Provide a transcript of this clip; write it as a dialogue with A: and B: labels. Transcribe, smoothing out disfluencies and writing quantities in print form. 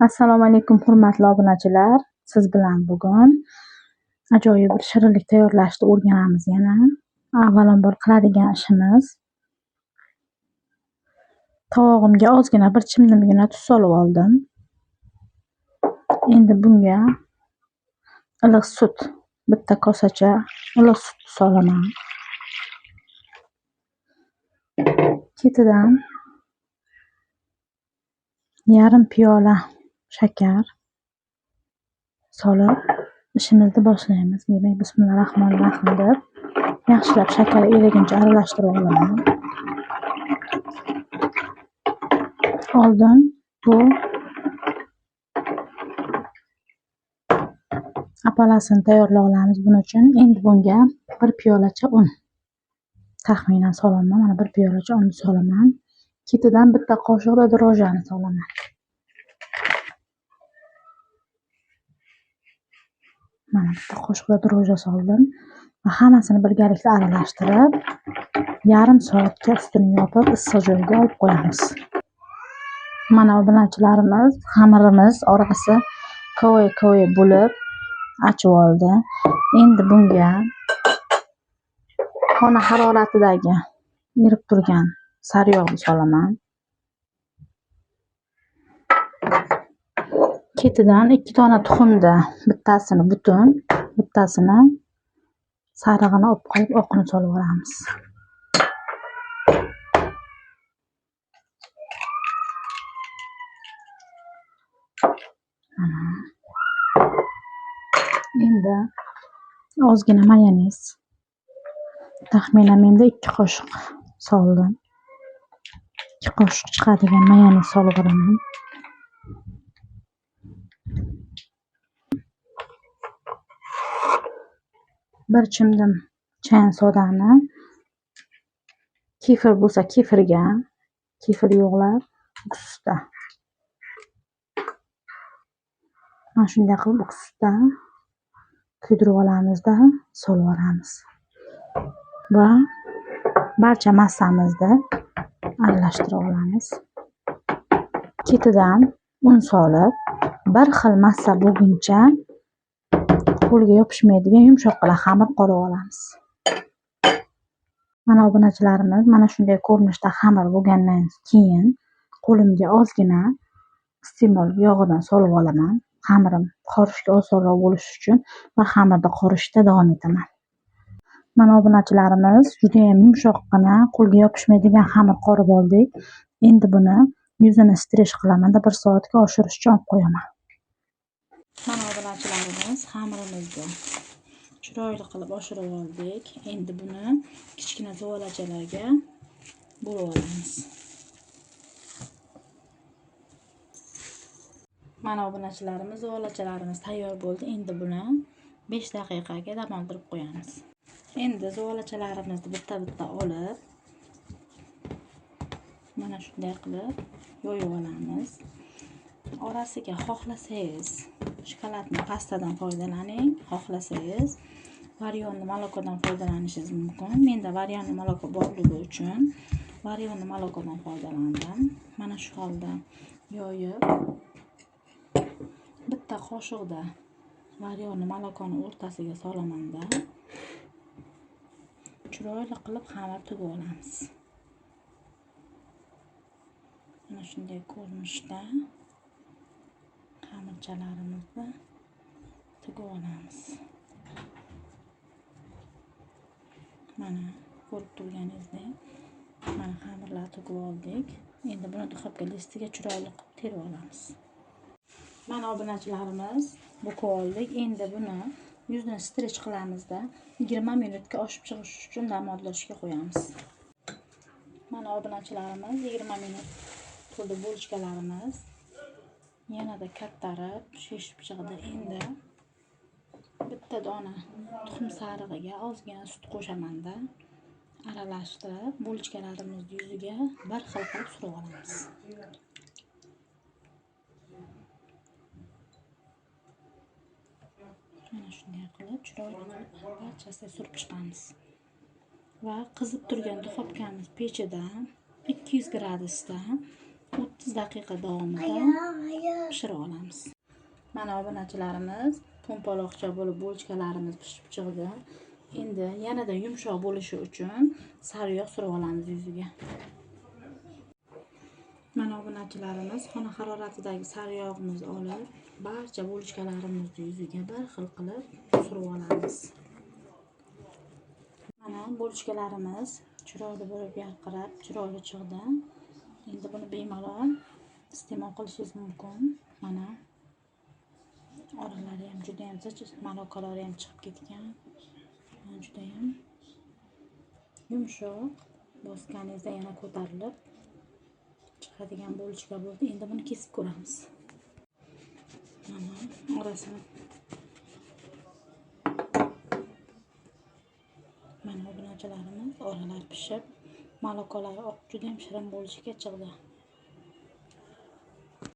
A: Assalomu alaykum hurmatli obunachilar. Siz bilan bugun ajoyib bir shirinlik tayyorlashni o'rganamiz yana. Avvalambor qiladigan ishimiz tovog'imga ozgina bir chimdimgina tuz solib oldim. Endi bunga iliq sut, bitta kosacha iliq sut solaman. Ketidan yarim piyola shakar solib ishimizni boshlaymiz. Demak, bismillahirrohmanirrohim deb yaxshilab shakar eriguncha aralashtirib olaman. Oldin bu apalasini tayyorlab olamiz. Buning uchun endi bunga bir piyolacha un taxminan solaman. Mana bir piyolacha un solaman. Ketidan bitta qoshiq drojani solaman. Mana bitta qoshiq droja soldim va hammasini birgalikda aralashtirib, yarim soatga ustini yopib issiq joyga olib qo'yamiz. Mana obunachilarimiz, xamirimiz orasi ko'y bo'lib achib oldi. Endi bunga xona haroratidagi erib turgan sariyog'ni solaman. Ketidan 2 dona tuxumda bittasini butun, bittasini sarig'ini olib qo'yib oqini solib olamiz. Endi ozgina mayonez, taxminan menda 2 qoshiq soldim. 2 qoshiq chiqadigan mayonez solib olaman. Bir chimdim chayin sodani, kefir bo'lsa kefirga, kefir yo'qlar ukusda. Mana shunday qilib ukusda kuydirib olamizda, solib olamiz. Va barcha massamizni aralashtirib olamiz. Ketidan un solib, bir xil massa bo'lguncha qo'lga yopishmaydigan yumshoqqina xamir qorib olamiz. Mana obunachilarimiz, mana shunday ko'rinishda xamir bo'lgandan keyin qo'limga ozgina iste'mol yog'idan solib olaman. Xamirim qorishga osonroq bo'lishi uchun va xamirni qorishda davom etaman. Mana obunachilarimiz, juda ham yumshoqqina, qo'lga yopishmaydigan xamir qorib oldik. Endi buni yuzini stresh qilaman, 1 soatga oshirish uchun olib qo'yaman. Mana obunachilarimiz, xamirimizni chiroyli qilib oshirib oldik. Endi buni kichkina zuvolachalarga bo'lib olamiz. Mana obunachilarimiz, zuvolachalarimiz tayyor bo'ldi. Endi buni 5 daqiqaga dam oldirib qo'yamiz. Endi zuvolachalarimizni bitta-bitta olib, mana shunday qilib yoyib olamiz. Orasiga xohlasangiz shokoladli pastadan foydalaning, xohlasangiz varyonni malokodan foydalanishingiz mumkin. Menda varyonni maloko borligi uchun varyonni malokodan foydalandim. Mana shu holda yoyib, bitta qoshiqda varyonni malakoni o'rtasiga solamanda chiroyli qilib xamir tugib olamiz. Mana shunday ko'rinishda xamirchalarimizni tugib olamiz. Mana ko'rib turganingizdek, mana xamirlar tugib oldik. Endi buni duxovka listiga chiroyli qilib terib olamiz. Mana obunachilarimiz, buqib oldik. Endi buni yuzini strech qilamizda 20 minutga oshib chiqish uchun dam oldirishga qo'yamiz. Mana obunachilarimiz, 20 minut to'ldi. Bo'lishkalarimiz yanada kattarib shishib chiqdi. Endi bitta dona tuxum sarig'iga ozgina sut qo'shamanda aralashtirib, bo'lishkalarimizni yuziga bir xil qilib surib olamiz. Mana shunday qilib chiroyli qilib barchasiga surib chiqamiz. Va qizib turgan duxovkamiz pechida 200 gradusda 30 daqiqa davomida pishirib olamiz. Mana obunachilarimiz to'mpaloqcha bo'lib bo'lchkalarimiz pishib chiqdi. Endi yanada yumshoq bo'lishi uchun sariyog' surib olamiz yuziga. Mana obunachilarimiz xona haroratidagi sariyog'imizni olib, barcha bo'lchkalarimizni yuziga bir xil qilib surib olamiz. Mana bo'lchkalarimiz chiroyli bo'lib yarqirab, chiroyli chiqdi. Endi buni bemalol iste'mol qilishingiz mumkin. Mana oralari ham juda ham zich, malokalari ham chiqib ketgan. Juda ham yumshoq, bosganingizda yana ko'tarilib chiqadigan bo'lchka bo'ldi. Endi buni kesib ko'ramiz. Mana orasini. Mana obunachilarimiz oralari pishib, malokalari oqib juda ham shirin bo'lishga chiqdi.